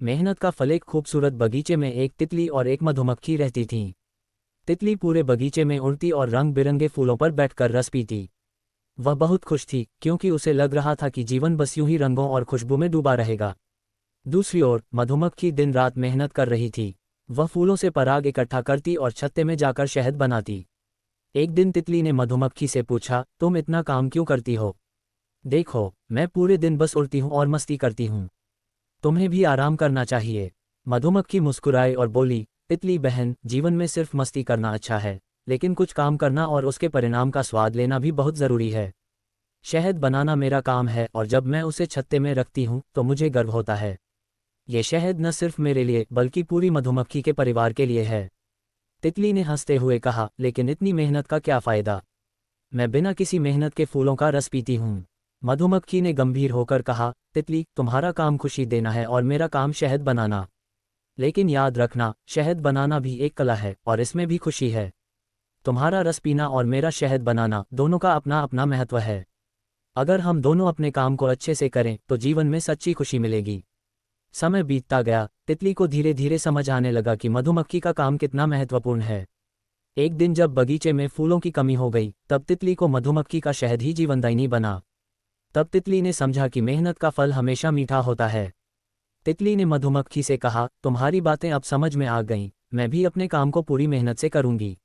मेहनत का फल। एक खूबसूरत बगीचे में एक तितली और एक मधुमक्खी रहती थीं। तितली पूरे बगीचे में उड़ती और रंग बिरंगे फूलों पर बैठकर रस पीती। वह बहुत खुश थी क्योंकि उसे लग रहा था कि जीवन बस यूं ही रंगों और खुशबू में डूबा रहेगा। दूसरी ओर मधुमक्खी दिन रात मेहनत कर रही थी। वह फूलों से पराग इकट्ठा करती और छत्ते में जाकर शहद बनाती। एक दिन तितली ने मधुमक्खी से पूछा, तुम इतना काम क्यों करती हो? देखो, मैं पूरे दिन बस उड़ती हूँ और मस्ती करती हूँ। तुम्हें भी आराम करना चाहिए। मधुमक्खी मुस्कुराई और बोली, तितली बहन, जीवन में सिर्फ मस्ती करना अच्छा है, लेकिन कुछ काम करना और उसके परिणाम का स्वाद लेना भी बहुत ज़रूरी है। शहद बनाना मेरा काम है और जब मैं उसे छत्ते में रखती हूँ तो मुझे गर्व होता है। ये शहद न सिर्फ मेरे लिए बल्कि पूरी मधुमक्खी के परिवार के लिए है। तितली ने हंसते हुए कहा, लेकिन इतनी मेहनत का क्या फ़ायदा? मैं बिना किसी मेहनत के फूलों का रस पीती हूँ। मधुमक्खी ने गंभीर होकर कहा, तितली, तुम्हारा काम खुशी देना है और मेरा काम शहद बनाना। लेकिन याद रखना, शहद बनाना भी एक कला है और इसमें भी खुशी है। तुम्हारा रस पीना और मेरा शहद बनाना दोनों का अपना अपना महत्व है। अगर हम दोनों अपने काम को अच्छे से करें तो जीवन में सच्ची खुशी मिलेगी। समय बीतता गया, तितली को धीरे धीरे समझ आने लगा कि मधुमक्खी का काम कितना महत्वपूर्ण है। एक दिन जब बगीचे में फूलों की कमी हो गई, तब तितली को मधुमक्खी का शहद ही जीवनदायिनी बना। तब तितली ने समझा कि मेहनत का फल हमेशा मीठा होता है। तितली ने मधुमक्खी से कहा, तुम्हारी बातें अब समझ में आ गईं, मैं भी अपने काम को पूरी मेहनत से करूंगी।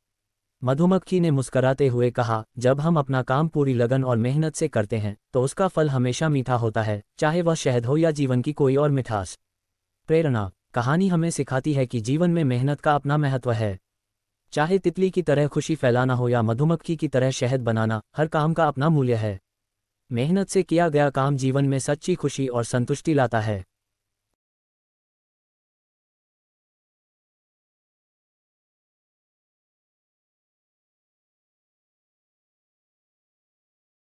मधुमक्खी ने मुस्कराते हुए कहा, जब हम अपना काम पूरी लगन और मेहनत से करते हैं तो उसका फल हमेशा मीठा होता है, चाहे वह शहद हो या जीवन की कोई और मिठास। प्रेरणा। कहानी हमें सिखाती है कि जीवन में मेहनत का अपना महत्व है। चाहे तितली की तरह खुशी फैलाना हो या मधुमक्खी की तरह शहद बनाना, हर काम का अपना मूल्य है। मेहनत से किया गया काम जीवन में सच्ची खुशी और संतुष्टि लाता है।